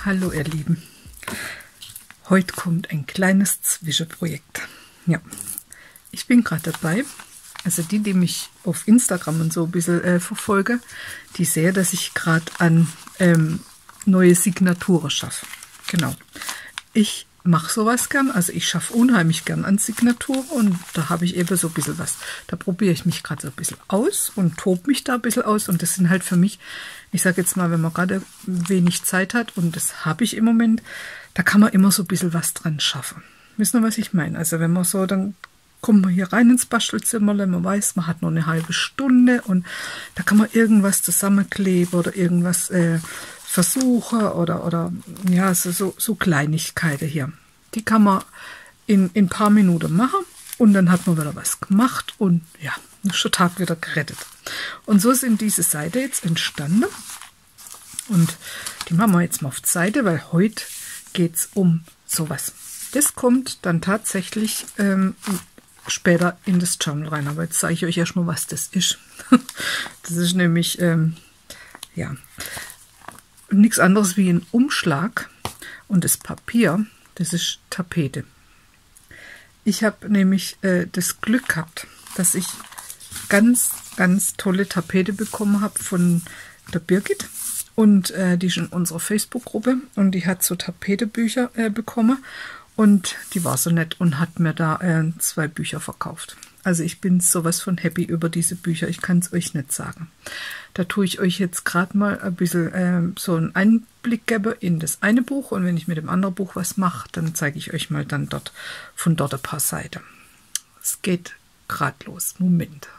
Hallo ihr Lieben, heute kommt ein kleines Zwischenprojekt. Ja, ich bin gerade dabei, also die mich auf Instagram und so ein bisschen verfolgen, die sehen, dass ich gerade an neue Signaturen schaffe. Genau, ich mache sowas gern, also ich schaffe unheimlich gern an Signaturen und da habe ich eben so ein bisschen was. Da probiere ich mich gerade so ein bisschen aus und tobe mich da ein bisschen aus und das sind halt für mich, ich sage jetzt mal, wenn man gerade wenig Zeit hat und das habe ich im Moment, da kann man immer so ein bisschen was dran schaffen. Wissen Sie, was ich meine? Also wenn man so, dann kommt man hier rein ins Bastelzimmer, man weiß, man hat noch eine halbe Stunde und da kann man irgendwas zusammenkleben oder irgendwas versuchen oder ja, so Kleinigkeiten hier. Die kann man in ein paar Minuten machen und dann hat man wieder was gemacht und ja, ist der Tag wieder gerettet. Und so sind diese Seiten jetzt entstanden und die machen wir jetzt mal auf die Seite, weil heute geht es um sowas. Das kommt dann tatsächlich später in das Journal rein, aber jetzt zeige ich euch erstmal, was das ist. Das ist nämlich, ja, nichts anderes wie ein Umschlag und das Papier, das ist Tapete. Ich habe nämlich das Glück gehabt, dass ich ganz tolle Tapete bekommen habe von der Birgit und die ist in unserer Facebook-Gruppe und die hat so Tapetebücher bekommen und die war so nett und hat mir da 2 Bücher verkauft. Also ich bin sowas von happy über diese Bücher, ich kann es euch nicht sagen. Da tue ich euch jetzt gerade mal ein bisschen so einen Einblick geben in das eine Buch und wenn ich mit dem anderen Buch was mache, dann zeige ich euch mal dann von dort ein paar Seiten. Es geht gerade los. Moment.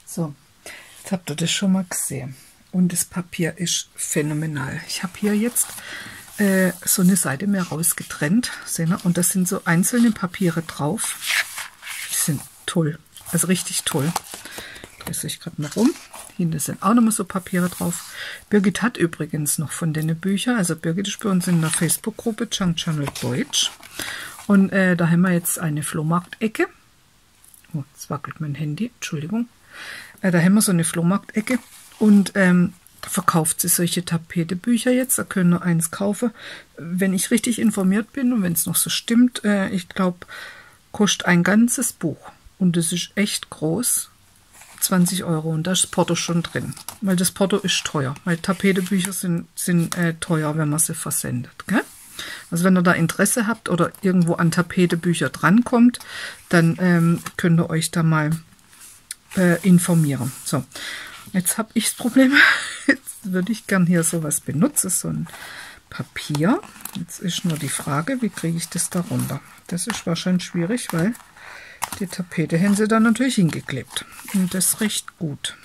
So, jetzt habt ihr das schon mal gesehen. Und das Papier ist phänomenal. Ich habe hier jetzt so eine Seite mehr rausgetrennt. Seht ihr? Und da sind so einzelne Papiere drauf. Die sind toll. Also richtig toll. Ich drehe euch gerade mal rum. Hinten sind auch nochmal so Papiere drauf. Birgit hat übrigens noch von den Büchern. Also Birgit ist bei uns in der Facebook-Gruppe Junk Journal Deutsch. Und da haben wir jetzt eine Flohmarktecke. Oh, jetzt wackelt mein Handy. Entschuldigung. Da haben wir so eine Flohmarktecke und da verkauft sie solche Tapetebücher jetzt. Da können wir eins kaufen. Wenn ich richtig informiert bin und wenn es noch so stimmt, ich glaube, kostet ein ganzes Buch. Und das ist echt groß. 20 € und da ist das Porto schon drin. Weil das Porto ist teuer. Weil Tapetebücher sind teuer, wenn man sie versendet. Gell? Also wenn ihr da Interesse habt oder irgendwo an Tapetebücher drankommt, dann könnt ihr euch da mal informieren. So, jetzt habe ich das Problem, jetzt würde ich gern hier sowas benutzen, so ein Papier. Jetzt ist nur die Frage, wie kriege ich das da runter? Das ist wahrscheinlich schwierig, weil die Tapete haben sie da natürlich hingeklebt. Und das riecht gut.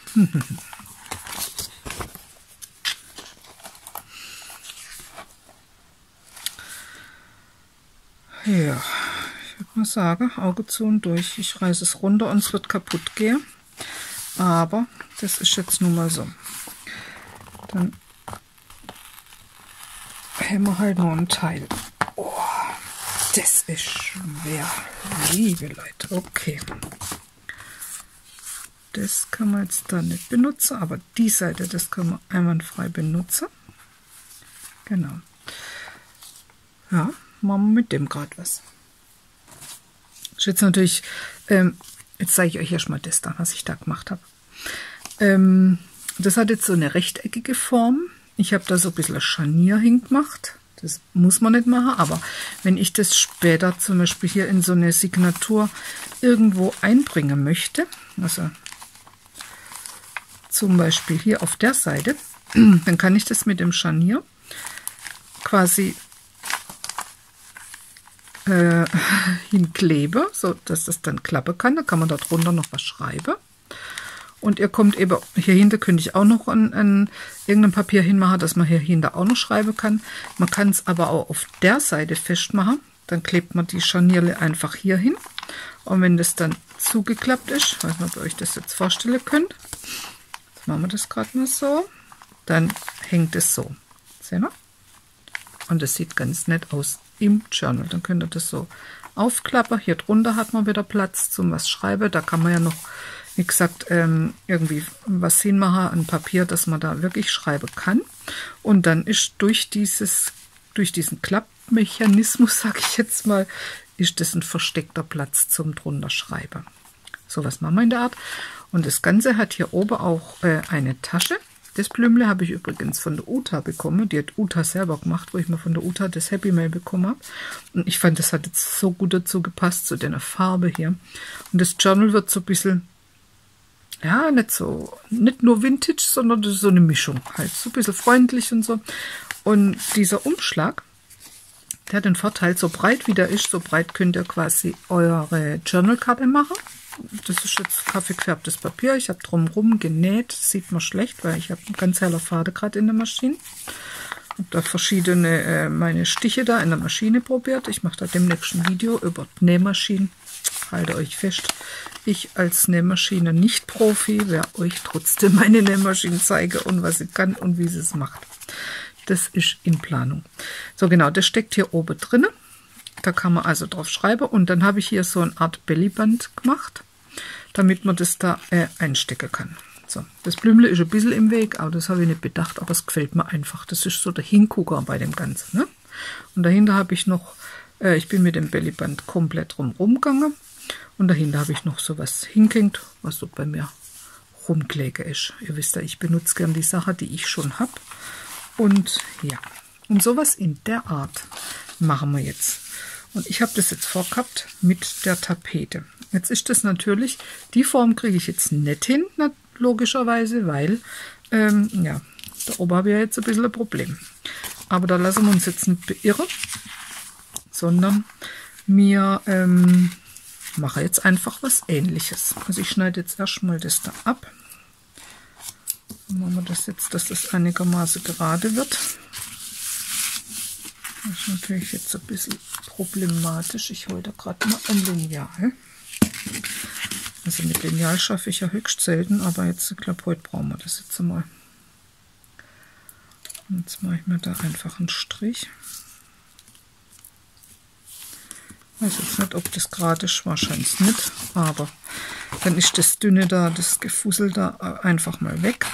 Ja, ich würde mal sagen, Auge zu und durch. Ich reiße es runter und es wird kaputt gehen. Aber das ist jetzt nun mal so. Dann haben wir halt noch einen Teil. Oh, das ist schwer. Liebe Leute, okay. Das kann man jetzt da nicht benutzen, aber die Seite, das kann man einwandfrei benutzen. Genau. Ja, machen wir mit dem gerade was. Das ist jetzt natürlich, jetzt zeige ich euch erstmal das da, was ich da gemacht habe. Das hat jetzt so eine rechteckige Form. Ich habe da so ein bisschen ein Scharnier hingemacht. Das muss man nicht machen, aber wenn ich das später zum Beispiel hier in so eine Signatur irgendwo einbringen möchte, also zum Beispiel hier auf der Seite, dann kann ich das mit dem Scharnier quasi hinklebe, so dass das dann klappen kann. Da kann man darunter noch was schreiben. Und ihr kommt eben, hier hinter könnte ich auch noch irgendein Papier hinmachen, dass man hier hinter auch noch schreiben kann. Man kann es aber auch auf der Seite festmachen. Dann klebt man die Scharnierle einfach hier hin. Und wenn das dann zugeklappt ist, ich weiß nicht, ob ihr euch das jetzt vorstellen könnt, jetzt machen wir das gerade mal so, dann hängt es so. Seht ihr? Und das sieht ganz nett aus im Journal. Dann könnt ihr das so aufklappen. Hier drunter hat man wieder Platz zum was schreiben. Da kann man ja noch, wie gesagt, irgendwie was hinmachen an Papier, dass man da wirklich schreiben kann. Und dann ist durch diesen Klappmechanismus, sage ich jetzt mal, ist das ein versteckter Platz zum drunter schreiben. So was machen wir in der Art. Und das Ganze hat hier oben auch eine Tasche. Das Blümle habe ich übrigens von der Uta bekommen. Die hat Uta selber gemacht, wo ich mal von der Uta das Happy Mail bekommen habe. Und ich fand, das hat jetzt so gut dazu gepasst, zu der Farbe hier. Und das Journal wird so ein bisschen, ja, nicht nur Vintage, sondern so eine Mischung halt. So ein bisschen freundlich und so. Und dieser Umschlag, der hat den Vorteil, so breit wie der ist, so breit könnt ihr quasi eure Journalkarte machen. Das ist jetzt kaffeegefärbtes Papier. Ich habe drumherum genäht. Sieht man schlecht, weil ich habe einen ganz heller Faden gerade in der Maschine. Ich habe da verschiedene meine Stiche da in der Maschine probiert. Ich mache da demnächst ein Video über Nähmaschinen. Haltet euch fest, ich als Nähmaschine nicht Profi, werde euch trotzdem meine Nähmaschine zeigen und was sie kann und wie sie es macht. Das ist in Planung. So genau, das steckt hier oben drin. Da kann man also drauf schreiben. Und dann habe ich hier so eine Art Bellyband gemacht, damit man das da einstecken kann. So, das Blümle ist ein bisschen im Weg, aber das habe ich nicht bedacht, aber es gefällt mir einfach. Das ist so der Hingucker bei dem Ganzen. Ne? Und dahinter habe ich noch, ich bin mit dem Bellyband komplett drumherum gegangen. Und dahinter habe ich noch so was hingehängt, was so bei mir rumkläge ist. Ihr wisst ja, ich benutze gern die Sache, die ich schon habe. Und ja, und sowas in der Art machen wir jetzt. Und ich habe das jetzt vorgehabt mit der Tapete. Jetzt ist das natürlich, die Form kriege ich jetzt nicht hin, logischerweise, weil, ja, da oben habe ich ja jetzt ein bisschen ein Problem. Aber da lassen wir uns jetzt nicht beirren, sondern wir machen jetzt einfach was Ähnliches. Also ich schneide jetzt erstmal das da ab. Dann machen wir das jetzt, dass das einigermaßen gerade wird. Das ist natürlich jetzt ein bisschen problematisch. Ich hole da gerade mal ein Lineal. Also mit Lineal schaffe ich ja höchst selten, aber jetzt, ich glaube, heute brauchen wir das jetzt mal. Und jetzt mache ich mir da einfach einen Strich. Ich weiß jetzt nicht, ob das gerade ist, wahrscheinlich nicht, aber dann ist das Dünne da, das Gefussel da einfach mal weg,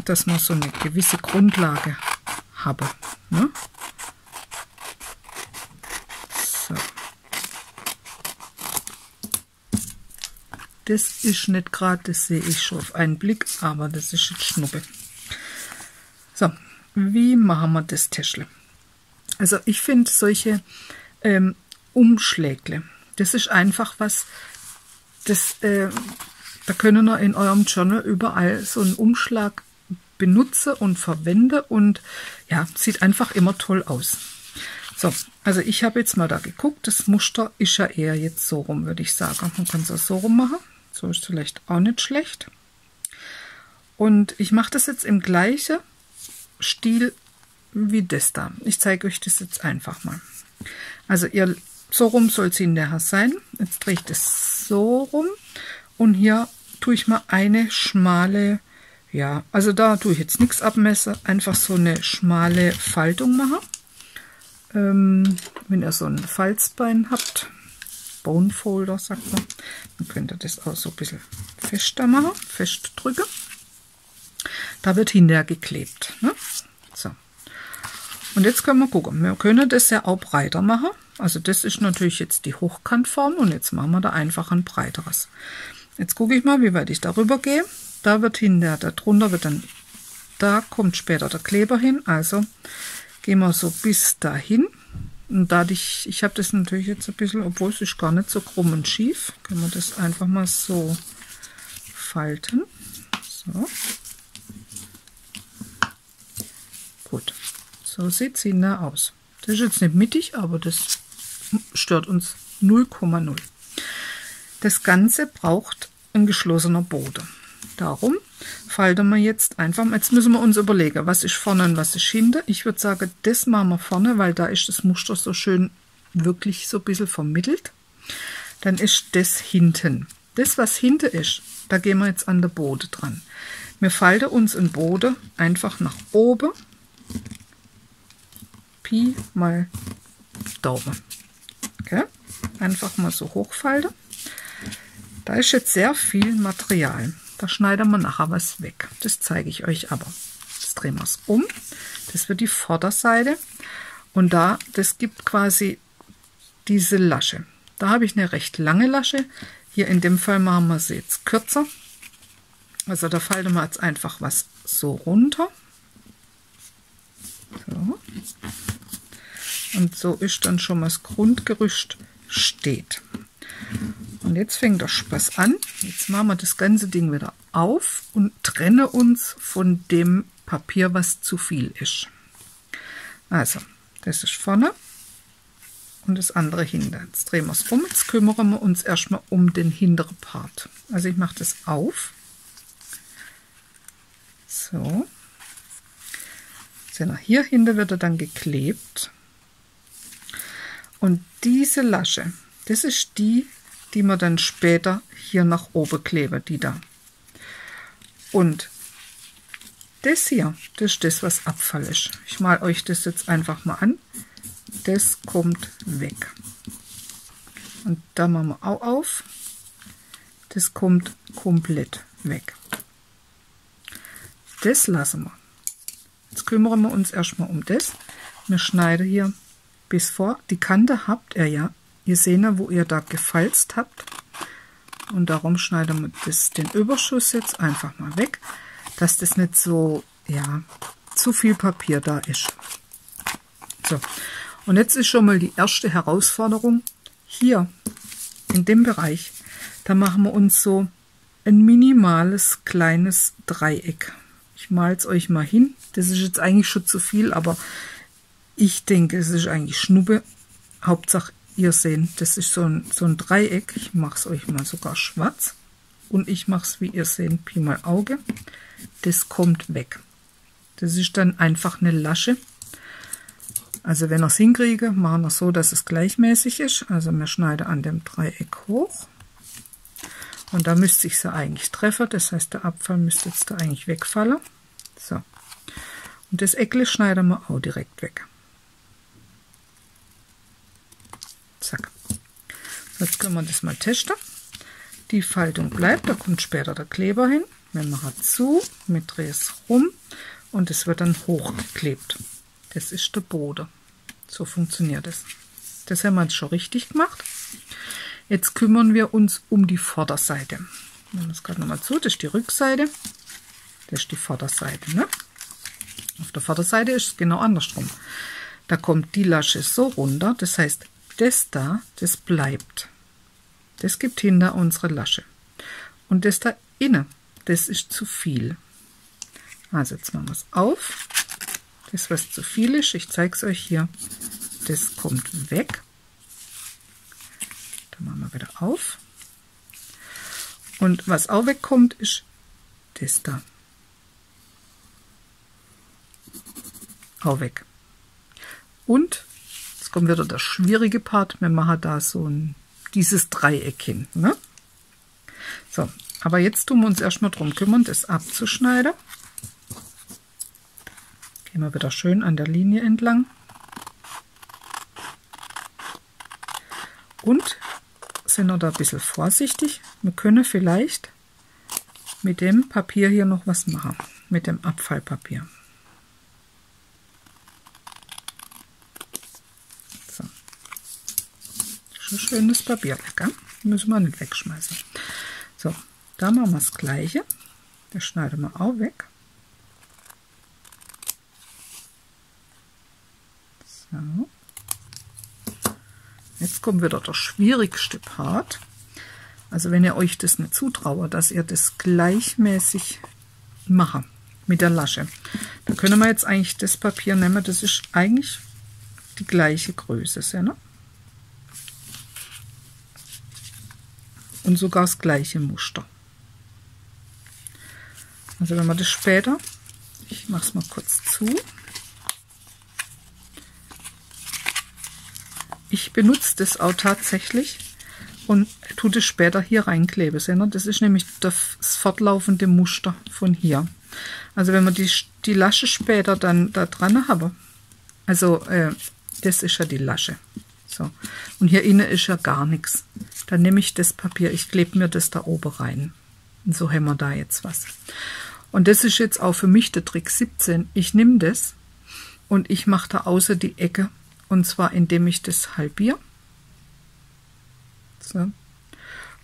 dass man so eine gewisse Grundlage habe. Ne? So. Das ist nicht gerade, das sehe ich schon auf einen Blick, aber das ist jetzt Schnuppe. So, wie machen wir das Täschle? Also ich finde solche Umschlägle, das ist einfach was, das, da können wir in eurem Journal überall so einen Umschlag benutzen und verwenden und ja, sieht einfach immer toll aus. So, also ich habe jetzt mal da geguckt, das Muster ist ja eher jetzt so rum, würde ich sagen. Man kann es auch so rum machen, so ist vielleicht auch nicht schlecht. Und ich mache das jetzt im gleichen Stil wie das da. Ich zeige euch das jetzt einfach mal. Also so rum soll es hinterher sein. Jetzt drehe ich das so rum und hier tue ich mal eine schmale, ja, also da tue ich jetzt nichts abmessen, einfach so eine schmale Faltung machen. Wenn ihr so ein Falzbein habt, Bone Folder sagt man, dann könnt ihr das auch so ein bisschen fester machen, fest drücken. Da wird hinterher geklebt. Ne? So. Und jetzt können wir gucken, wir können das ja auch breiter machen. Also das ist natürlich jetzt die Hochkantform und jetzt machen wir da einfach ein breiteres. Jetzt gucke ich mal, wie weit ich darüber gehe. Da wird hinterher, darunter wird dann, da kommt später der Kleber hin, also gehen wir so bis dahin. Und dadurch, ich habe das natürlich jetzt ein bisschen, obwohl es ist gar nicht so krumm und schief, können wir das einfach mal so falten. So. Gut, so sieht es hinterher aus. Das ist jetzt nicht mittig, aber das stört uns 0,0. Das Ganze braucht ein geschlossener Boden. Darum falten wir jetzt einfach, jetzt müssen wir uns überlegen, was ist vorne und was ist hinten. Ich würde sagen, das machen wir vorne, weil da ist das Muster so schön wirklich so ein bisschen vermittelt. Dann ist das hinten. Das, was hinten ist, da gehen wir jetzt an den Boden dran. Wir falten uns den Boden einfach nach oben. Pi mal Daumen. Okay? Einfach mal so hochfalten. Da ist jetzt sehr viel Material. Da schneiden wir nachher was weg. Das zeige ich euch aber. Jetzt drehen wir es um. Das wird die Vorderseite. Und da, das gibt quasi diese Lasche. Da habe ich eine recht lange Lasche. Hier in dem Fall machen wir sie jetzt kürzer. Also da falten wir jetzt einfach was so runter. So. Und so ist dann schon mal das Grundgerüst steht. Und jetzt fängt der Spaß an. Jetzt machen wir das ganze Ding wieder auf und trennen uns von dem Papier, was zu viel ist. Also, das ist vorne und das andere hinten. Jetzt drehen wir es um. Jetzt kümmern wir uns erstmal um den hinteren Part. Also ich mache das auf. So. Hier hinten wird er dann geklebt. Und diese Lasche, das ist die, die wir dann später hier nach oben kleben, die da. Und das hier, das ist das, was Abfall ist. Ich male euch das jetzt einfach mal an. Das kommt weg. Und da machen wir auch auf. Das kommt komplett weg. Das lassen wir. Jetzt kümmern wir uns erstmal um das. Wir schneiden hier bis vor. Die Kante habt ihr ja. Ihr seht ja, wo ihr da gefalzt habt. Und darum schneiden wir den Überschuss jetzt einfach mal weg, dass das nicht so, ja, zu viel Papier da ist. So. Und jetzt ist schon mal die erste Herausforderung. Hier in dem Bereich, da machen wir uns so ein minimales kleines Dreieck. Ich male es euch mal hin. Das ist jetzt eigentlich schon zu viel, aber ich denke, es ist eigentlich Schnuppe. Hauptsache, ihr seht, das ist so ein Dreieck. Ich mache es euch mal sogar schwarz. Und ich mache es, wie ihr seht, Pi mal Auge. Das kommt weg. Das ist dann einfach eine Lasche. Also wenn ihr es hinkriege, machen wir es so, dass es gleichmäßig ist. Also wir schneiden an dem Dreieck hoch. Und da müsste ich sie eigentlich treffen. Das heißt, der Abfall müsste jetzt da eigentlich wegfallen. So. Und das Eckle schneiden wir auch direkt weg. Zack. Jetzt können wir das mal testen. Die Faltung bleibt, da kommt später der Kleber hin. Wir machen zu, wir drehen es rum und es wird dann hochgeklebt. Das ist der Boden. So funktioniert es. Das haben wir jetzt schon richtig gemacht. Jetzt kümmern wir uns um die Vorderseite. Nehmen wir es gerade nochmal zu, das ist die Rückseite, das ist die Vorderseite. Ne? Auf der Vorderseite ist es genau andersrum. Da kommt die Lasche so runter, das heißt, das da, das bleibt. Das gibt hinter unsere Lasche. Und das da innen, das ist zu viel. Also jetzt machen wir es auf. Das, was zu viel ist, ich zeige es euch hier, das kommt weg. Dann machen wir wieder auf. Und was auch wegkommt, ist das da. Auch weg. Und jetzt kommt wieder der schwierige Part. Wir machen da so dieses Dreieck hin. Ne? So, aber jetzt tun wir uns erstmal darum kümmern, das abzuschneiden. Gehen wir wieder schön an der Linie entlang. Und sind wir da ein bisschen vorsichtig. Wir können vielleicht mit dem Papier hier noch was machen. Mit dem Abfallpapier. So. Schon schönes Papier, gell? Müssen wir nicht wegschmeißen. So, da machen wir das Gleiche. Das schneiden wir auch weg. So. Jetzt kommt wieder der schwierigste Part. Also wenn ihr euch das nicht zutraut, dass ihr das gleichmäßig macht mit der Lasche. Da können wir jetzt eigentlich das Papier nehmen. Das ist eigentlich die gleiche Größe. Ne? Und sogar das gleiche Muster. Also wenn man das später, ich mache es mal kurz zu. Ich benutze das auch tatsächlich und tue das später hier reinkleben. Das ist nämlich das fortlaufende Muster von hier. Also wenn man die Lasche später dann da dran habe, also das ist ja die Lasche. So. Und hier innen ist ja gar nichts. Dann nehme ich das Papier, ich klebe mir das da oben rein. Und so haben wir da jetzt was. Und das ist jetzt auch für mich der Trick 17. Ich nehme das und ich mache da außer die Ecke. Und zwar indem ich das halbiere. So.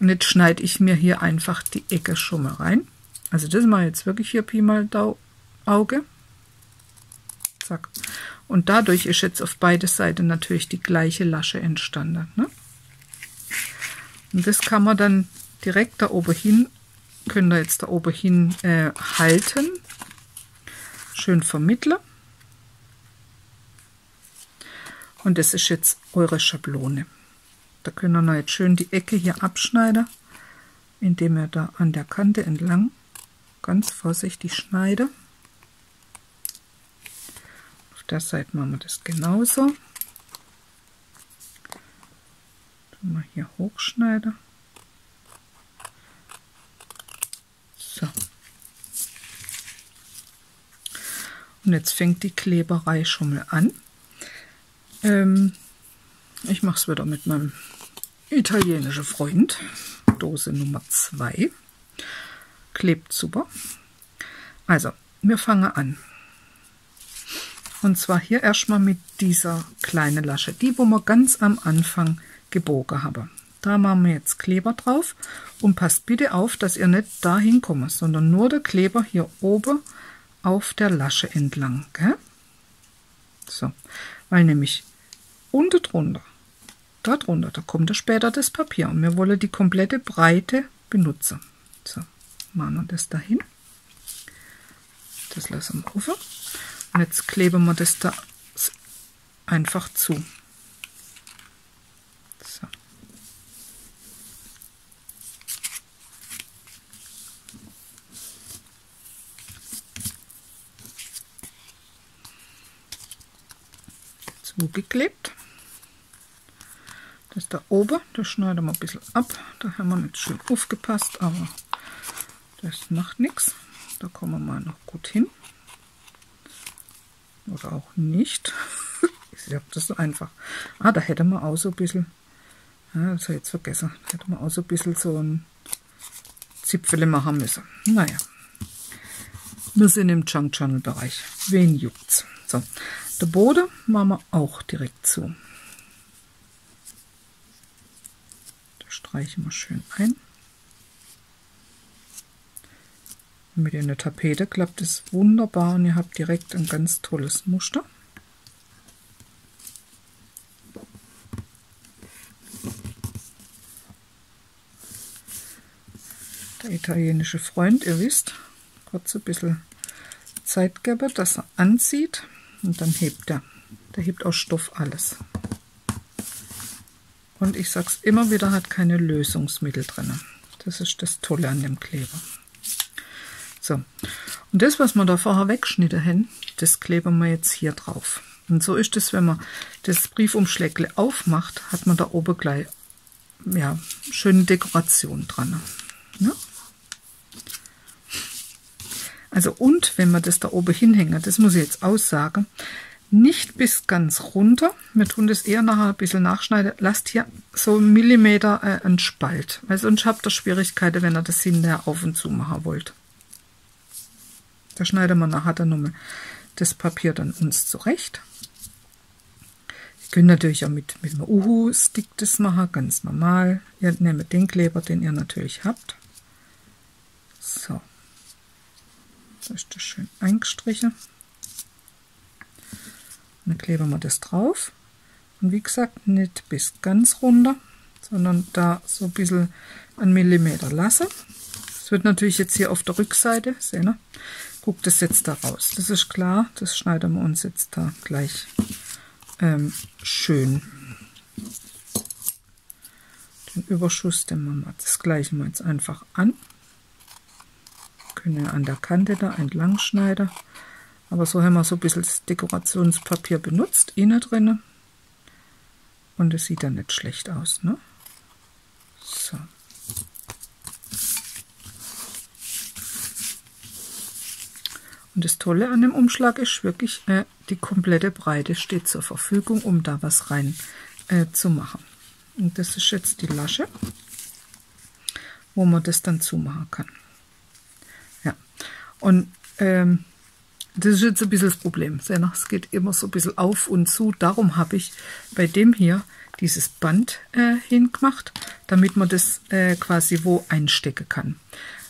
Und jetzt schneide ich mir hier einfach die Ecke schon mal rein. Also das mache ich jetzt wirklich hier Pi mal Auge. Zack. Und dadurch ist jetzt auf beide Seiten natürlich die gleiche Lasche entstanden. Ne? Und das kann man dann direkt da oben hin, könnt ihr jetzt da oben hin halten. Schön vermitteln. Und das ist jetzt eure Schablone. Da könnt ihr jetzt schön die Ecke hier abschneiden, indem ihr da an der Kante entlang ganz vorsichtig schneidet. Auf der Seite machen wir das genauso. Tun wir hier hochschneiden. So. Und jetzt fängt die Kleberei schon mal an. Ich mache es wieder mit meinem italienischen Freund. Dose Nummer 2. Klebt super. Also, wir fangen an. Und zwar hier erstmal mit dieser kleinen Lasche. Die, wo wir ganz am Anfang gebogen haben. Da machen wir jetzt Kleber drauf. Und passt bitte auf, dass ihr nicht dahin kommt, sondern nur der Kleber hier oben auf der Lasche entlang. Gell? So, weil nämlich unten drunter, da drunter, da kommt ja später das Papier und wir wollen die komplette Breite benutzen. So, machen wir das dahin. Das lassen wir offen. Und jetzt kleben wir das da einfach zu. So. Zugeklebt. Das da oben, das schneiden wir ein bisschen ab. Da haben wir nicht schön aufgepasst, aber das macht nichts. Da kommen wir mal noch gut hin. Oder auch nicht. Ich habe das so einfach. Da hätte man auch so ein bisschen, das habe ich jetzt vergessen, hätte man auch so ein bisschen so ein Zipfel machen müssen. Naja, wir sind im Junk Journal Bereich. Wen juckt's? So, der Boden machen wir auch direkt zu. Streichen wir schön ein. Mit einer Tapete klappt es wunderbar und ihr habt direkt ein ganz tolles Muster. Der italienische Freund, ihr wisst, kurz ein bisschen Zeit geben, dass er anzieht und dann hebt er. Der hebt aus Stoff alles. Und ich sage es immer wieder, hat keine Lösungsmittel drin. Das ist das Tolle an dem Kleber. So, und das, was wir da vorher weggeschnitten haben, das kleben wir jetzt hier drauf. Und so ist es, wenn man das Briefumschlägle aufmacht, hat man da oben gleich ja, schöne Dekoration dran. Ja? Also und wenn wir das da oben hinhängen, das muss ich jetzt aussagen, nicht bis ganz runter. Wir tun das eher nachher ein bisschen nachschneiden. Lasst hier so einen Millimeter einen Spalt, weil sonst habt ihr Schwierigkeiten, wenn ihr das hinterher auf und zu machen wollt. Da schneiden wir nachher dann nochmal das Papier dann uns zurecht. Ihr könnt natürlich auch mit einem Uhu-Stick das machen, ganz normal. Ihr nehmt den Kleber, den ihr natürlich habt. So. Da ist das schön eingestrichen. Dann kleben wir das drauf und wie gesagt nicht bis ganz runter, sondern da so ein bisschen einen Millimeter lassen. Das wird natürlich jetzt hier auf der Rückseite, sehen wir, guckt das jetzt da raus. Das ist klar, das schneiden wir uns jetzt da gleich schön. Den Überschuss, den machen wir das gleiche mal jetzt einfach an. Können ja an der Kante da entlang schneiden. Aber so haben wir so ein bisschen das Dekorationspapier benutzt, innen drin. Und es sieht dann nicht schlecht aus, ne? So. Und das Tolle an dem Umschlag ist wirklich, die komplette Breite steht zur Verfügung, um da was rein zu machen. Und das ist jetzt die Lasche, wo man das dann zumachen kann. Ja, und das ist jetzt ein bisschen das Problem. Es geht immer so ein bisschen auf und zu. Darum habe ich bei dem hier dieses Band hingemacht, damit man das quasi wo einstecken kann.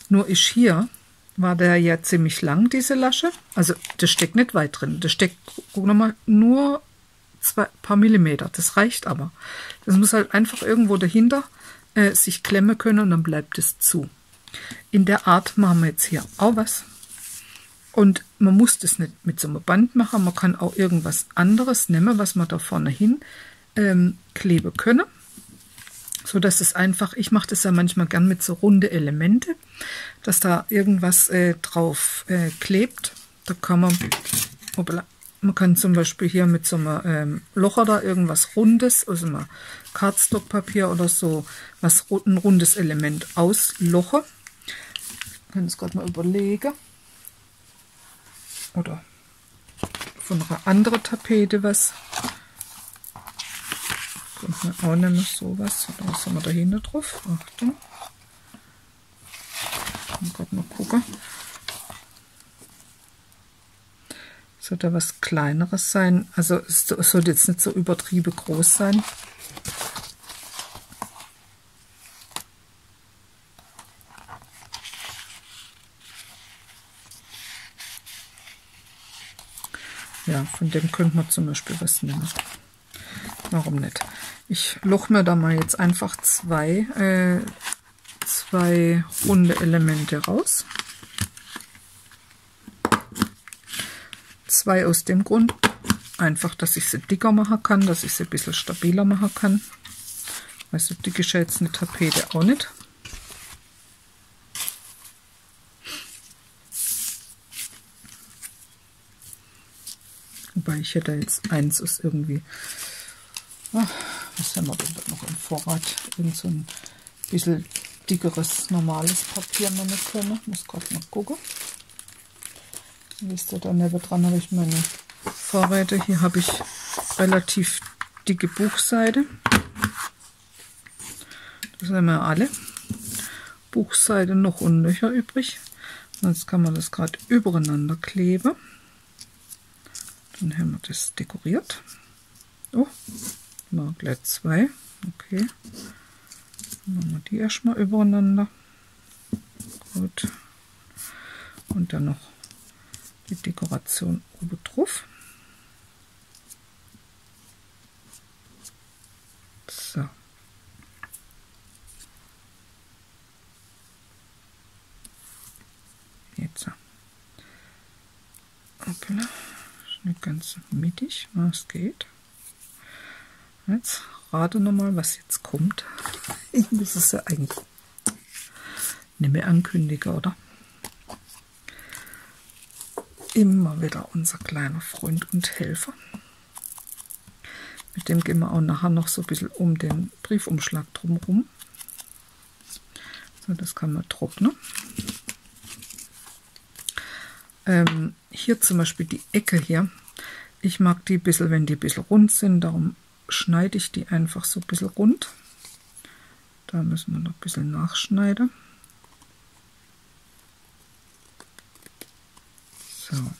Nur ist hier, war der ja ziemlich lang, diese Lasche. Also das steckt nicht weit drin. Das steckt, guck nochmal, nur paar Millimeter. Das reicht aber. Das muss halt einfach irgendwo dahinter sich klemmen können und dann bleibt es zu. In der Art machen wir jetzt hier auch was. Und man muss das nicht mit so einem Band machen. Man kann auch irgendwas anderes nehmen, was man da vorne hin kleben können. So dass es einfach, ich mache das ja manchmal gern mit so runde Elemente, dass da irgendwas drauf klebt. Da kann man kann zum Beispiel hier mit so einem Locher da irgendwas Rundes, also mal Cardstock-Papier oder so, ein rundes Element auslochen. Ich kann es gerade mal überlegen. Oder von einer anderen Tapete was. Könnte man auch nehmen, sowas. Oder was haben wir dahinter drauf? Achtung. Ich kann gerade mal gucken. Sollte was Kleineres sein. Also es sollte jetzt nicht so übertrieben groß sein. Ja, von dem könnte man zum Beispiel was nehmen. Warum nicht? Ich loch mir da mal jetzt einfach zwei runde Elemente raus. Zwei aus dem Grund, einfach, dass ich sie dicker machen kann, dass ich sie ein bisschen stabiler machen kann. Weißt du, dick ist ja jetzt eine Tapete auch nicht. Wobei ich hätte jetzt eins ist irgendwie, was haben wir denn da noch im Vorrat? Irgend so ein bisschen dickeres, normales Papier nehmen können. Ich muss gerade mal gucken. Wisst ihr, da nebendran habe ich meine Vorräte. Hier habe ich relativ dicke Buchseite. Das haben wir alle. Buchseite noch und nöcher übrig. Und jetzt kann man das gerade übereinander kleben. Dann haben wir das dekoriert. Oh, mal gleich zwei. Okay. Dann machen wir die erstmal übereinander. Gut. Und dann noch die Dekoration oben drauf. So. Jetzt. Hoppla. Nicht ganz mittig, was geht. Jetzt rate nochmal, was jetzt kommt. Ich muss es ja eigentlich nicht mehr ankündigen, oder? Immer wieder unser kleiner Freund und Helfer. Mit dem gehen wir auch nachher noch so ein bisschen um den Briefumschlag drumherum. So, das kann man trocknen. Hier zum Beispiel die Ecke hier. Ich mag die ein bisschen, wenn die ein bisschen rund sind, darum schneide ich die einfach so ein bisschen rund. Da müssen wir noch ein bisschen nachschneiden. So.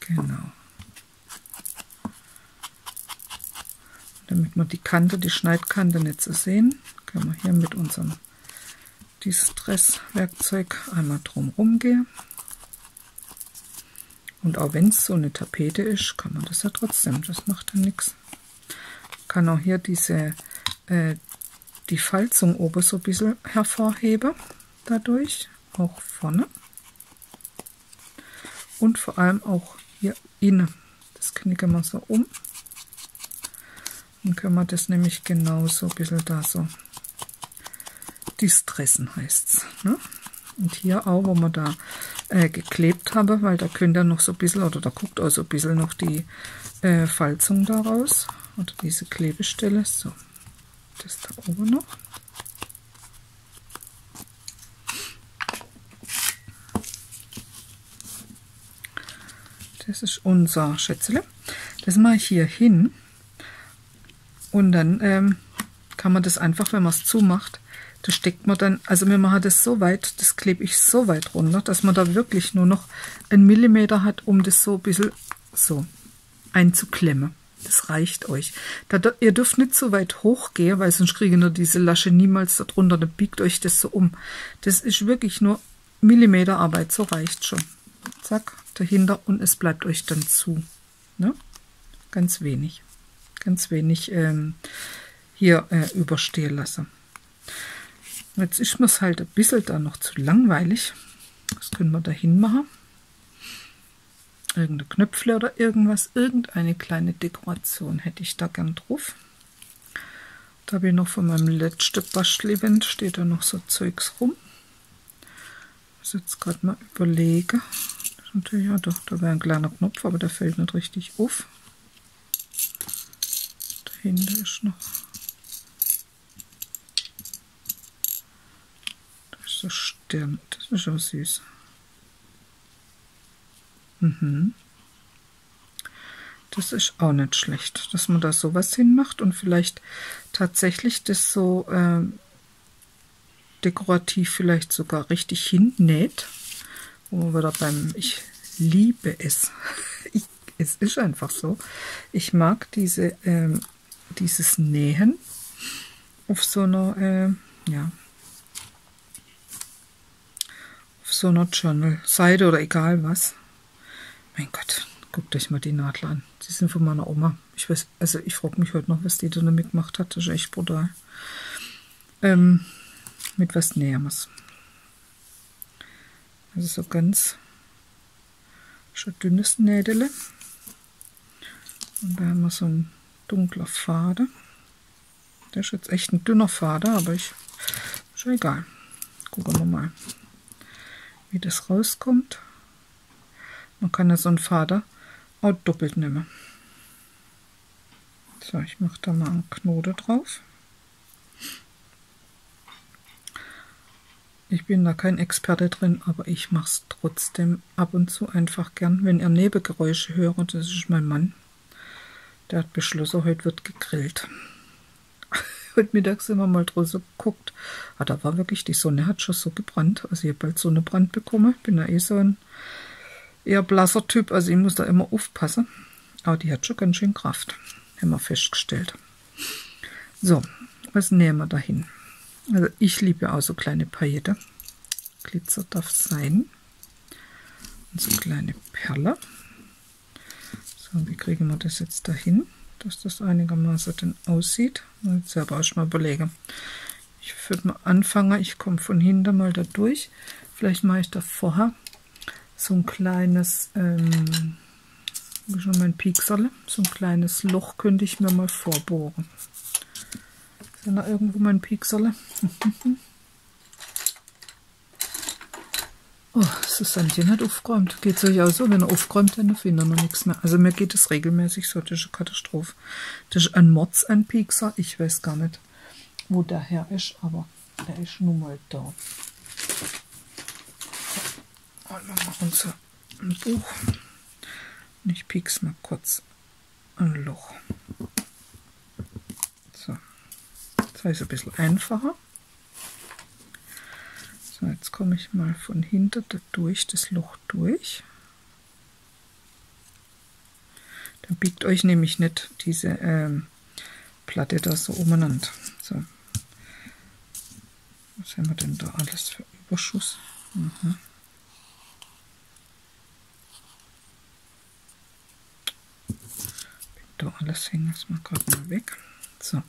Genau. Damit wir die Kante, die Schneidkante nicht so sehen, können wir hier mit unserem Distress-Werkzeug einmal drumherum gehen. Und auch wenn es so eine Tapete ist, kann man das ja trotzdem, das macht ja nichts. Kann auch hier die Falzung oben so ein bisschen hervorheben, dadurch, auch vorne. Und vor allem auch hier innen. Das knicken wir so um. Dann können wir das nämlich genauso ein bisschen da so distressen, heißt es. Ne? Und hier auch, wo wir da geklebt haben, weil da könnt ihr noch so ein bisschen, oder da guckt auch so ein bisschen noch die Falzung daraus. Oder diese Klebestelle. So, das da oben noch. Das ist unser Schätzele. Das mache ich hier hin. Und dann kann man das einfach, wenn man es zumacht, das steckt man dann, also wir machen das so weit, das klebe ich so weit runter, dass man da wirklich nur noch 1 Millimeter hat, um das so ein bisschen so einzuklemmen. Das reicht euch. Ihr dürft nicht so weit hochgehen, weil sonst kriege ich diese Lasche niemals da drunter, dann biegt euch das so um. Das ist wirklich nur Millimeterarbeit, so reicht schon. Zack, dahinter und es bleibt euch dann zu. Ne? Ganz wenig hier überstehen lassen. Jetzt ist mir es halt ein bisschen da noch zu langweilig. Das können wir dahin machen. Irgendeine Knöpfle oder irgendwas, irgendeine kleine Dekoration hätte ich da gern drauf. Da habe ich noch von meinem letzten Bastel-Event, steht da noch so Zeugs rum. Ich muss jetzt gerade mal überlegen. Das ist natürlich, ja doch, da wäre ein kleiner Knopf, aber der fällt nicht richtig auf. Dahinter ist noch. Das ist so Stern, das ist auch süß. Das ist auch nicht schlecht, dass man da sowas hinmacht und vielleicht tatsächlich das so dekorativ vielleicht sogar richtig hinnäht. Wo wir da ich liebe es. Es ist einfach so. Ich mag dieses Nähen auf so einer, auf so einer Journal-Seite oder egal was. Mein Gott, guckt euch mal die Nadel an. Die sind von meiner Oma. Ich weiß, also ich frage mich heute noch, was die da damit gemacht hat. Das ist echt brutal. Mit was nähen wir es? Also so ganz schon dünnes Nädele. Und da haben wir so ein dunkler Faden. Der ist jetzt echt ein dünner Faden, aber ist schon egal. Gucken wir mal, wie das rauskommt. Man kann ja so einen Faden auch doppelt nehmen. So, ich mache da mal einen Knoten drauf. Ich bin da kein Experte drin, aber ich mache es trotzdem ab und zu einfach gern. Wenn ihr Nebengeräusche hört, das ist mein Mann. Der hat beschlossen, heute wird gegrillt. Heute Mittag sind wir mal draußen geguckt. Ah, da war wirklich, die Sonne hat schon so gebrannt. Also ich habe bald Sonnenbrand bekommen. Ich bin ja eh so ein eher blasser Typ, also ich muss da immer aufpassen. Aber die hat schon ganz schön Kraft, haben wir festgestellt. So, was nähen wir dahin? Also ich liebe ja auch so kleine Pailletten. Glitzer darf sein. Und so kleine Perle. So, wie kriegen wir das jetzt dahin, dass das einigermaßen dann aussieht? Jetzt selber auch schon mal überlegen. Ich würde mal anfangen, ich komme von hinten mal da durch. Vielleicht mache ich da vorher so ein kleines, schon mein Piekserle, so ein kleines Loch könnte ich mir mal vorbohren. Ist da irgendwo mein Piekserle? Oh, Susanne hat aufgeräumt. Geht es euch auch so? Wenn er aufgeräumt, dann findet er noch nichts mehr. Also mir geht es regelmäßig so, das ist eine Katastrophe. Das ist ein Mords, ein Piekser. Ich weiß gar nicht, wo der her ist, aber der ist nun mal da. Und dann machen wir so ein Buch. Und ich piekse mal kurz ein Loch. So, das heißt ein bisschen einfacher. So, jetzt komme ich mal von hinten da durch, das Loch durch. Dann biegt euch nämlich nicht diese Platte da so umeinander. So. Was haben wir denn da alles für Überschuss? Da alles hängen, das mal gerade mal weg. So.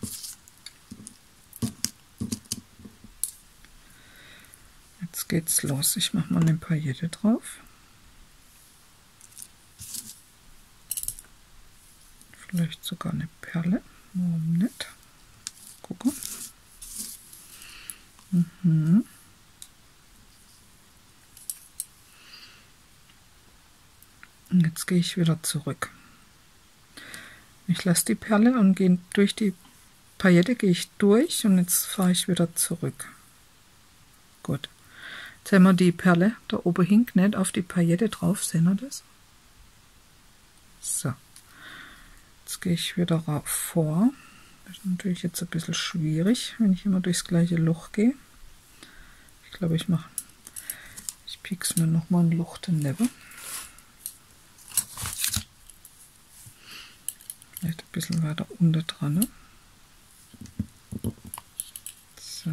Jetzt geht's los. Ich mache mal eine Paillette drauf. Vielleicht sogar eine Perle. Warum nicht? Gucken. Und jetzt gehe ich wieder zurück. Ich lasse die Perle und gehe durch die Paillette gehe ich durch und jetzt fahre ich wieder zurück. Gut. Jetzt haben wir die Perle da oben hinkt nicht auf die Paillette drauf. Sehen wir das? So. Jetzt gehe ich wieder vor. Das ist natürlich jetzt ein bisschen schwierig, wenn ich immer durchs gleiche Loch gehe. Ich glaube, ich piek's mir nochmal ein Loch daneben. Vielleicht ein bisschen weiter unten dran. Ne? So.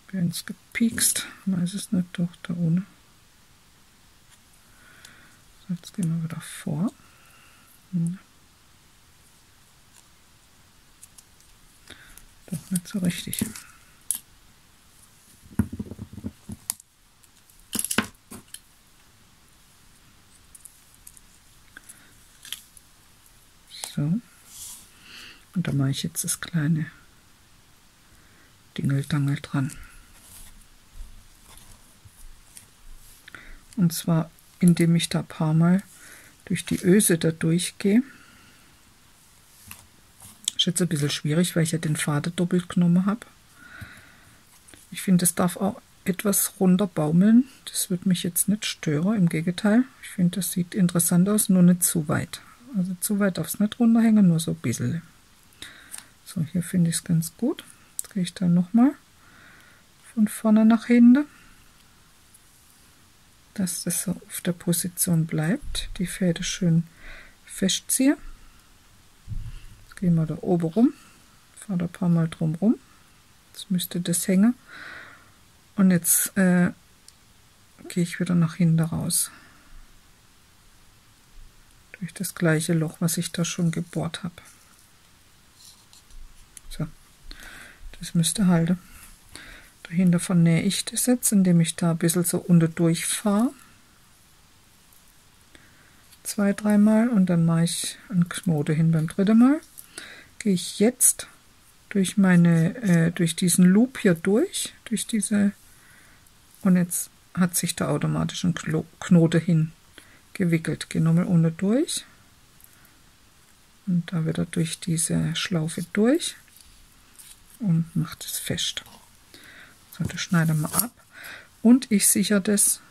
Bin jetzt gepiekst, weiß es nicht, doch da unten. So, jetzt gehen wir wieder vor. Doch nicht so richtig. So. Und da mache ich jetzt das kleine Dingeldangel dran. Und zwar, indem ich da ein paar Mal durch die Öse da durchgehe. Ist jetzt ein bisschen schwierig, weil ich ja den Faden doppelt genommen habe. Ich finde, es darf auch etwas runter baumeln. Das wird mich jetzt nicht stören, im Gegenteil. Ich finde, das sieht interessant aus, nur nicht zu weit. Also zu weit darf es nicht runterhängen, nur so ein bisschen. So, hier finde ich es ganz gut. Jetzt gehe ich dann nochmal von vorne nach hinten, dass das so auf der Position bleibt. Die Fäden schön festziehe. Jetzt gehen wir da oben rum, fahre da ein paar Mal drum rum. Jetzt müsste das hängen. Und jetzt gehe ich wieder nach hinten raus. Durch das gleiche Loch, was ich da schon gebohrt habe. So, das müsste halten. Dahinter vernähe ich das jetzt, indem ich da ein bisschen so unten durchfahre. 2-3 Mal und dann mache ich einen Knoten hin beim dritten Mal. Gehe ich jetzt durch diesen Loop hier durch diese, und jetzt hat sich da automatisch ein Knoten hin gewickelt. Gehe nochmal unten durch und da wieder durch diese Schlaufe durch und mache das fest. So, das schneiden wir ab und ich sichere das,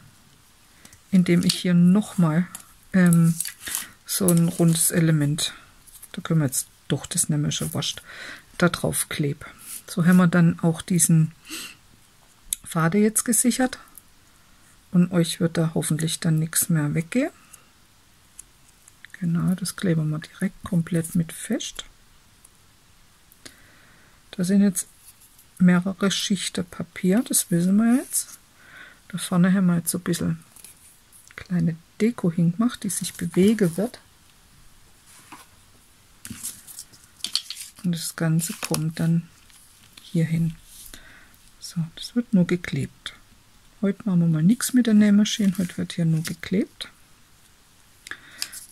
indem ich hier nochmal so ein rundes Element, da können wir jetzt doch das nämlich schon wascht, da drauf klebe. So haben wir dann auch diesen Faden jetzt gesichert und euch wird da hoffentlich dann nichts mehr weggehen. Genau, das kleben wir direkt komplett mit fest. Da sind jetzt mehrere Schichten Papier, das wissen wir jetzt. Da vorne haben wir jetzt so ein bisschen kleine Deko hingemacht, die sich bewegen wird. Und das Ganze kommt dann hier hin. So, das wird nur geklebt. Heute machen wir mal nichts mit der Nähmaschine, heute wird hier nur geklebt.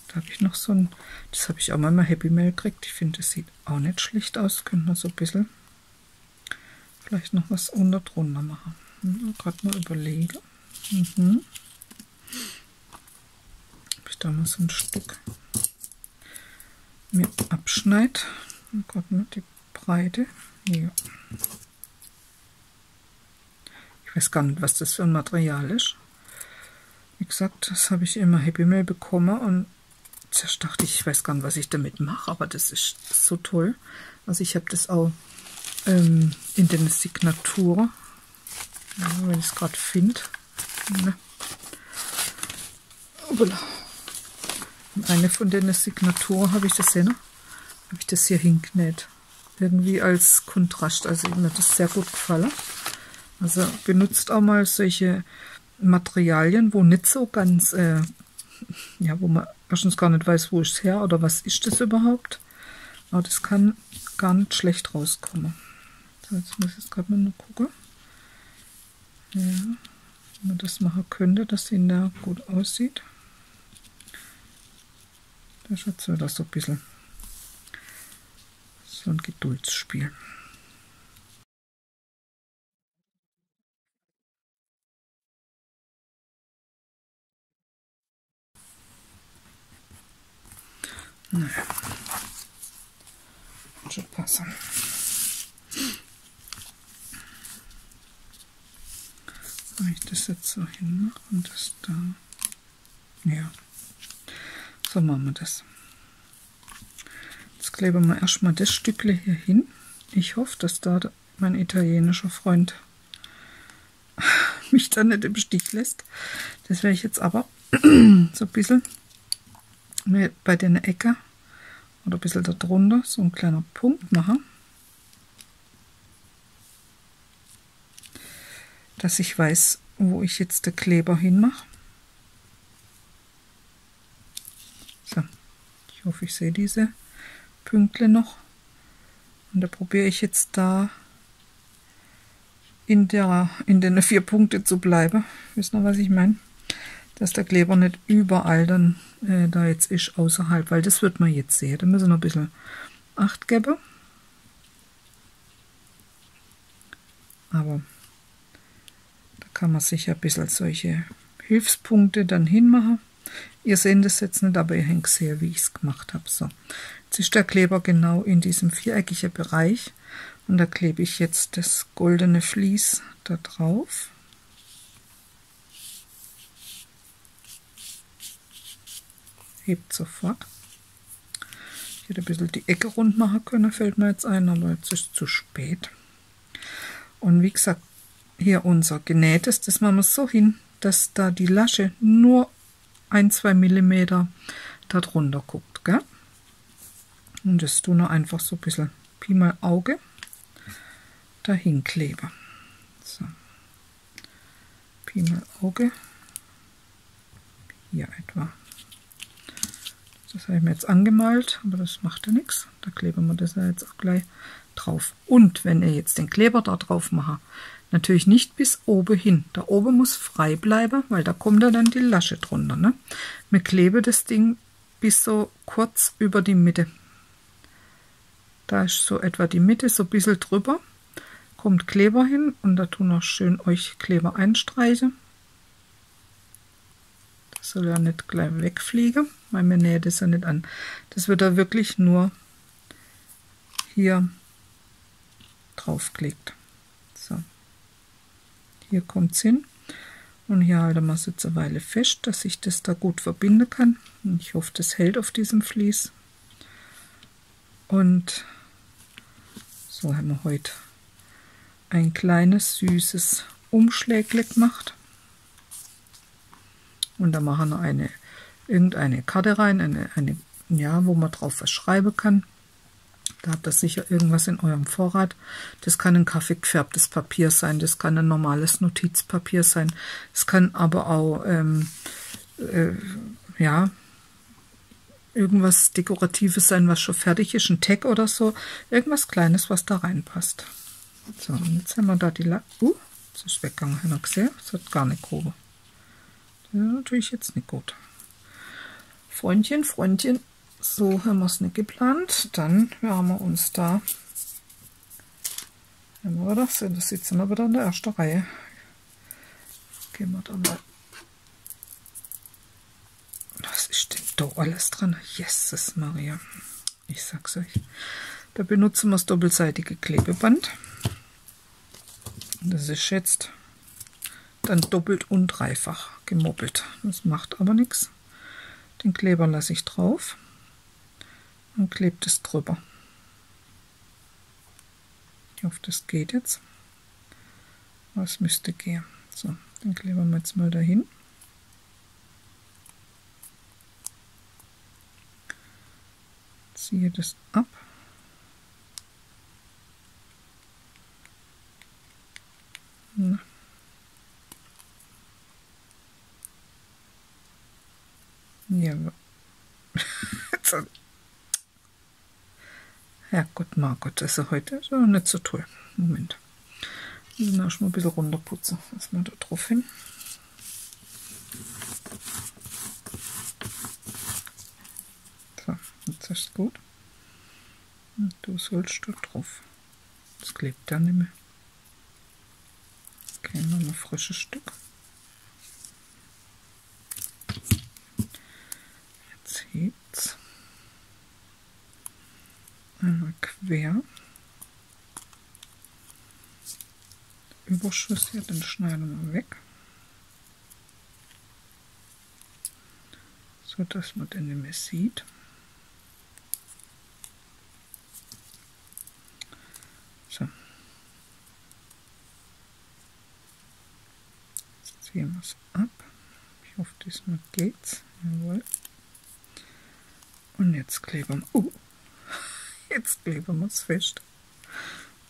Da habe ich noch so ein, das habe ich auch mal Happy Mail gekriegt. Ich finde, das sieht auch nicht schlecht aus. Könnte man so ein bisschen vielleicht noch was unter drunter machen. Gerade mal überlegen. Ob ich da mal so ein Stück mir abschneide. Oh Gott, nur die Breite. Ja. Ich weiß gar nicht, was das für ein Material ist. Wie gesagt, das habe ich immer Happy Mail bekommen und zuerst dachte ich weiß gar nicht, was ich damit mache, aber das ist so toll. Also ich habe das auch in den Signaturen, ja, wenn ich es gerade finde. Ne? In eine von den Signaturen habe ich das hier, ne? Habe ich das hier hingenäht. Irgendwie als Kontrast. Also mir hat das sehr gut gefallen. Also benutzt auch mal solche Materialien, wo nicht so ganz, ja, wo man erstens gar nicht weiß, wo ist es her oder was ist das überhaupt. Aber das kann gar nicht schlecht rauskommen. So, jetzt muss ich jetzt gerade mal nur gucken. Ja, wenn man das machen könnte, dass sie da gut aussieht. Da schaut es wieder so ein bisschen So ein Geduldsspiel. Naja, schon passen. Wenn ich das jetzt so hinmache und das da, ja, so machen wir das. Jetzt kleben wir erstmal das Stückle hier hin. Ich hoffe, dass da mein italienischer Freund mich da nicht im Stich lässt. Das werde ich jetzt aber so ein bisschen bei den Ecke oder ein bisschen darunter so ein kleiner Punkt machen, dass ich weiß, wo ich jetzt den Kleber hinmache. So, ich hoffe, ich sehe diese Pünktchen noch. Und da probiere ich jetzt da in den 4 Punkten zu bleiben. Wisst ihr, was ich meine? Dass der Kleber nicht überall dann da jetzt ist, außerhalb, weil das wird man jetzt sehen. Da müssen wir noch ein bisschen Acht geben. Aber da kann man sich ein bisschen solche Hilfspunkte dann hinmachen. Ihr seht das jetzt nicht, aber ihr hängt sehr, wie ich es gemacht habe. So, jetzt ist der Kleber genau in diesem viereckigen Bereich und da klebe ich jetzt das goldene Vlies da drauf. Hebt sofort. Ich hätte ein bisschen die Ecke rund machen können, fällt mir jetzt ein, aber jetzt ist es zu spät. Und wie gesagt, hier unser Genähtes, das machen wir so hin, dass da die Lasche nur 1-2 mm darunter guckt, gell? Und das tun wir einfach so ein bisschen Pi mal Auge dahin kleben. So. Pi mal Auge. Hier etwa. Das habe ich mir jetzt angemalt, aber das macht ja nichts. Da kleben wir das ja jetzt auch gleich drauf. Und wenn ihr jetzt den Kleber da drauf macht, natürlich nicht bis oben hin. Da oben muss frei bleiben, weil da kommt ja dann die Lasche drunter. Ne? Wir kleben das Ding bis so kurz über die Mitte. Da ist so etwa die Mitte, so ein bisschen drüber. Kommt Kleber hin und da tun auch schön euch Kleber einstreichen. Das soll ja nicht gleich wegfliegen, weil wir nähen das ja nicht an. Das wird da wirklich nur hier draufgelegt. So. Hier kommt es hin und hier halten wir es jetzt eine Weile fest, dass ich das da gut verbinden kann. Und ich hoffe, das hält auf diesem Vlies. Und so haben wir heute ein kleines süßes Umschlägle gemacht. Und da machen wir irgendeine Karte rein, ja, wo man drauf was schreiben kann. Da habt ihr sicher irgendwas in eurem Vorrat. Das kann ein kaffeegefärbtes Papier sein, das kann ein normales Notizpapier sein. Es kann aber auch ja, irgendwas Dekoratives sein, was schon fertig ist, ein Tag oder so. Irgendwas Kleines, was da reinpasst. So, und jetzt haben wir da die das ist weggegangen, habt ihr gesehen? Das hat gar nicht gehoben. Das ist natürlich jetzt nicht gut. Freundchen, so haben wir es nicht geplant. Dann haben wir uns da, das sitzen wir wieder in der ersten Reihe. Gehen wir da mal. Was ist denn da alles dran? Jesus Maria. Ich sag's euch. Da benutzen wir das doppelseitige Klebeband. Das ist jetzt dann doppelt und dreifach gemoppelt. Das macht aber nichts. Den Kleber lasse ich drauf und klebt es drüber. Ich hoffe, das geht jetzt. Was müsste gehen? So, den kleben wir jetzt mal dahin. Ziehe das ab. Na. Ja, Herrgott, Margot, das ist heute so nicht so toll. Moment. Wir müssen erst mal ein bisschen runterputzen. Lass mal da drauf hin. So, jetzt ist es gut. Und du sollst da drauf. Das klebt ja nicht mehr. Okay, noch ein frisches Stück. Jetzt hebt's. Einmal quer. Überschuss hier, den schneiden wir weg. So dass man den nicht mehr sieht. So. Jetzt ziehen wir es ab. Ich hoffe, diesmal geht's. Jawohl. Und jetzt kleben wir. Jetzt kleben wir es fest.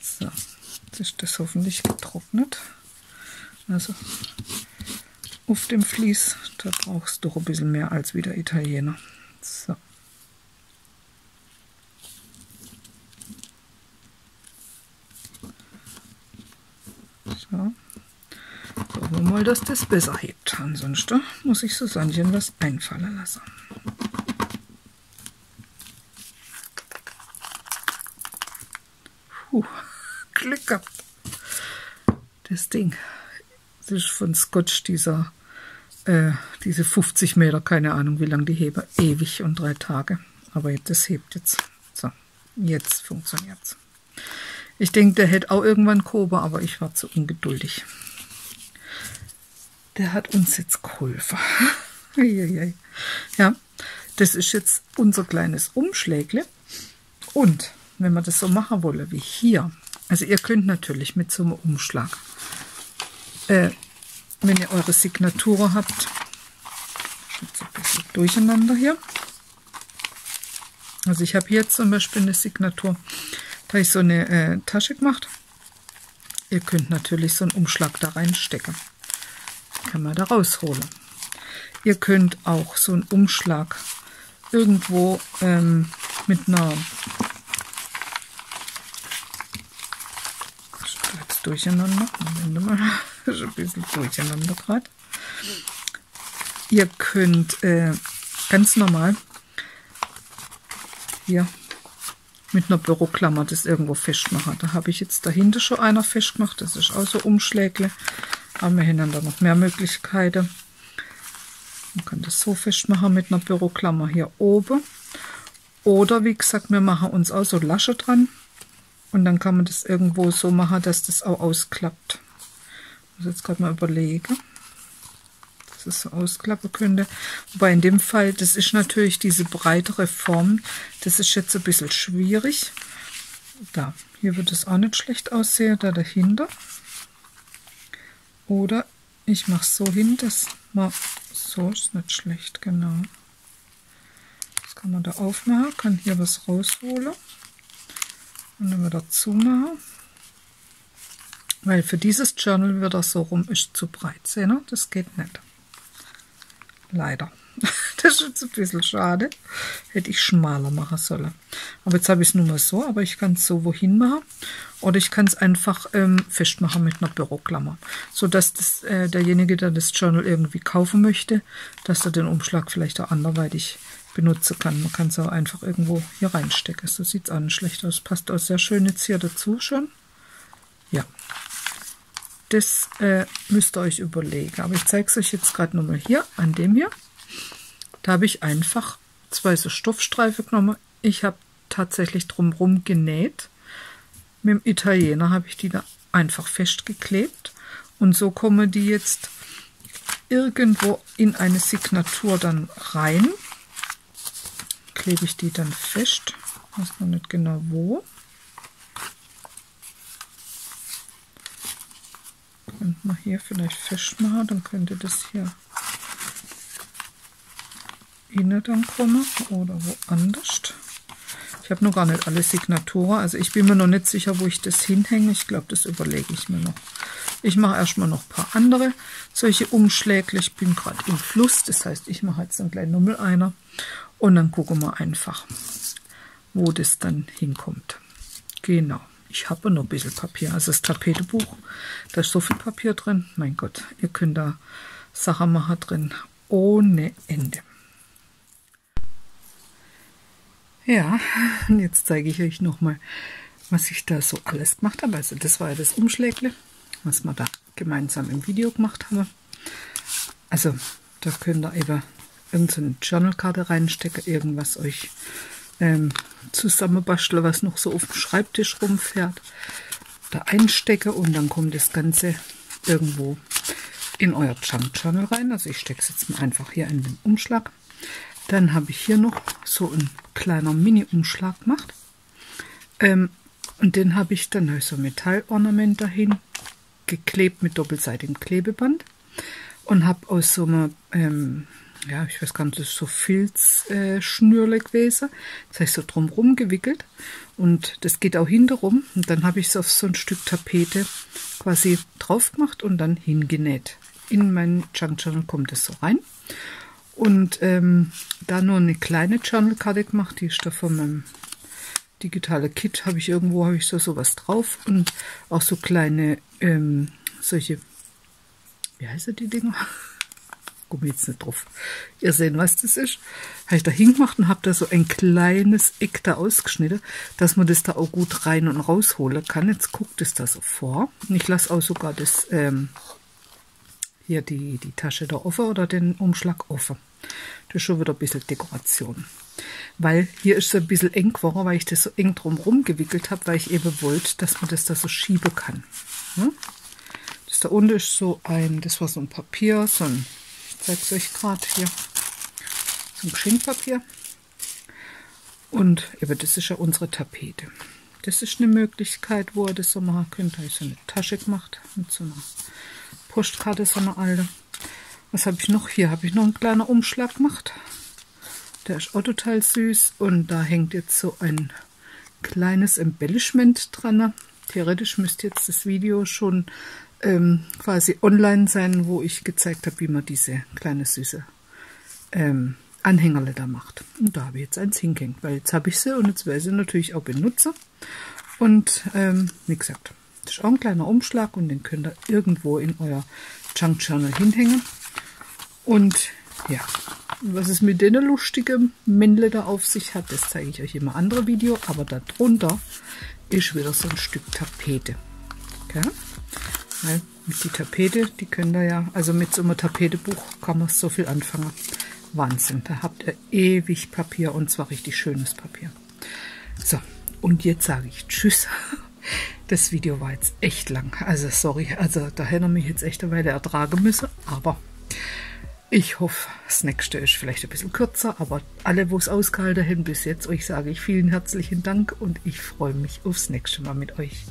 So. Jetzt ist das hoffentlich getrocknet. Also auf dem Vlies, da brauchst du doch ein bisschen mehr als wie der Italiener. So. So. Gucken wir mal, dass das besser hebt. Ansonsten muss ich Susannchen was einfallen lassen. Glück gehabt. Das Ding. Das ist von Scotch diese 50 Meter, keine Ahnung wie lange die heben. Ewig und 3 Tage. Aber das hebt jetzt. So, jetzt funktioniert es. Ich denke, der hätte auch irgendwann Kobe, aber ich war zu ungeduldig. Der hat uns jetzt geholfen. Ja, das ist jetzt unser kleines Umschlägle. Und wenn wir das so machen wollen wie hier, also ihr könnt natürlich mit so einem Umschlag, wenn ihr eure Signatur habt, jetzt ein bisschen durcheinander hier. Also ich habe hier zum Beispiel eine Signatur, da habe ich so eine Tasche gemacht. Ihr könnt natürlich so einen Umschlag da reinstecken. Kann man da rausholen. Ihr könnt auch so einen Umschlag irgendwo mit einer durcheinander. Moment mal, ist ein bisschen durcheinander gerade. Ihr könnt ganz normal hier mit einer Büroklammer das irgendwo festmachen. Da habe ich jetzt dahinter schon einer festgemacht. Das ist auch so Umschlägle. Aber wir haben da noch mehr Möglichkeiten. Man kann das so festmachen mit einer Büroklammer hier oben. Oder wie gesagt, wir machen uns auch so Lasche dran. Und dann kann man das irgendwo so machen, dass das auch ausklappt. Ich muss jetzt gerade mal überlegen, dass es so ausklappen könnte. Wobei in dem Fall, das ist natürlich diese breitere Form. Das ist jetzt ein bisschen schwierig. Da, hier wird es auch nicht schlecht aussehen, da dahinter. Oder ich mache es so hin, dass man, so ist nicht schlecht, genau. Das kann man da aufmachen, kann hier was rausholen. Und dann wieder zumachen. Weil für dieses Journal wird das so rum, ist zu breit. Seht ihr? Das geht nicht. Leider. Das ist jetzt ein bisschen schade. Hätte ich schmaler machen sollen. Aber jetzt habe ich es nur mal so, aber ich kann es so wohin machen. Oder ich kann es einfach festmachen mit einer Büroklammer. Sodass das, derjenige, der das Journal irgendwie kaufen möchte, dass er den Umschlag vielleicht auch anderweitig benutzen kann. Man kann es auch einfach irgendwo hier reinstecken. So sieht es auch nicht schlecht aus. Passt auch sehr schön jetzt hier dazu schon. Ja. Das müsst ihr euch überlegen. Aber ich zeige es euch jetzt gerade nochmal hier, an dem hier. Da habe ich einfach 2 so Stoffstreifen genommen. Ich habe tatsächlich drumherum genäht. Mit dem Italiener habe ich die da einfach festgeklebt. Und so kommen die jetzt irgendwo in eine Signatur dann rein. Klebe ich die dann fest. Ich weiß noch nicht genau wo. Könnte man hier vielleicht festmachen, dann könnte das hier innen dann kommen oder woanders. Ich habe noch gar nicht alle Signaturen, also ich bin mir noch nicht sicher, wo ich das hinhänge. Ich glaube, das überlege ich mir noch. Ich mache erstmal noch ein paar andere solche Umschläge. Ich bin gerade im Fluss, das heißt, ich mache jetzt einen kleinen Nummel einer und dann gucken wir einfach, wo das dann hinkommt. Genau. Ich habe noch ein bisschen Papier, also das Tapetebuch, da ist so viel Papier drin. Mein Gott, ihr könnt da Sachen machen drin ohne Ende. Ja, und jetzt zeige ich euch nochmal, was ich da so alles gemacht habe. Also das war ja das Umschlägle, was wir da gemeinsam im Video gemacht haben. Also da könnt ihr eben irgendeine Journalkarte reinstecken, irgendwas euch zusammenbasteln, was noch so auf dem Schreibtisch rumfährt. Da einstecken und dann kommt das Ganze irgendwo in euer Junk Journal rein. Also ich stecke es jetzt mal einfach hier in den Umschlag. Dann habe ich hier noch so ein kleiner Mini-Umschlag gemacht. Und den habe ich dann so ein Metallornament dahin geklebt mit doppelseitigem Klebeband. Und habe aus so einem, ja, ich weiß gar nicht, das ist so Filzschnürle gewesen. Das habe ich so drumherum gewickelt. Und das geht auch hinterrum. Und dann habe ich es auf so ein Stück Tapete quasi drauf gemacht und dann hingenäht. In meinen Junk Journal kommt es so rein. Und da nur eine kleine Journalkarte gemacht, die ist da von meinem digitalen Kit, habe ich so sowas drauf und auch so kleine, solche, wie heißen die Dinger? Komme jetzt nicht drauf. Ihr seht, was das ist. Habe ich da hingemacht und habe da so ein kleines Eck da ausgeschnitten, dass man das da auch gut rein und rausholen kann. Jetzt guckt es da so vor. Und ich lasse auch sogar das, hier die Tasche da offen oder den Umschlag offen. Das ist schon wieder ein bisschen Dekoration. Weil hier ist es ein bisschen eng geworden, weil ich das so eng drumherum gewickelt habe, weil ich eben wollte, dass man das da so schieben kann. Ja? Das da unten ist so das war so ein Papier, so ein, ich zeige es euch gerade hier, so ein Geschenkpapier. Und eben das ist ja unsere Tapete. Das ist eine Möglichkeit, wo ihr das so machen könnt. Da habe ich so eine Tasche gemacht mit so einer Postkarte, so eine alte. Was habe ich noch? Hier habe ich noch einen kleinen Umschlag gemacht. Der ist auch total süß. Und da hängt jetzt so ein kleines Embellishment dran. Theoretisch müsste jetzt das Video schon quasi online sein, wo ich gezeigt habe, wie man diese kleine süße Anhängerle da macht. Und da habe ich jetzt eins hingehängt, weil jetzt habe ich sie und jetzt werde ich sie natürlich auch benutzen. Und wie gesagt, das ist auch ein kleiner Umschlag und den könnt ihr irgendwo in euer Junk Journal hinhängen. Und ja, was es mit den lustigen Männle da auf sich hat, das zeige ich euch im anderen Video. Aber darunter ist wieder so ein Stück Tapete. Okay? Weil mit die Tapete, die könnt ihr ja, also mit so einem Tapetebuch kann man so viel anfangen. Wahnsinn, da habt ihr ewig Papier und zwar richtig schönes Papier. So, und jetzt sage ich Tschüss. Das Video war jetzt echt lang, also sorry, also da hätte ich mich jetzt echt eine Weile ertragen müssen, aber ich hoffe, das nächste ist vielleicht ein bisschen kürzer, aber alle, wo es ausgehalten haben bis jetzt, euch sage ich vielen herzlichen Dank und ich freue mich aufs nächste Mal mit euch.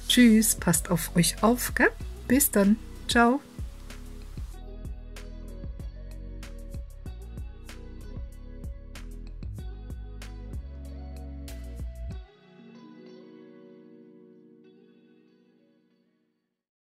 Tschüss, passt auf euch auf, gell? Bis dann, ciao.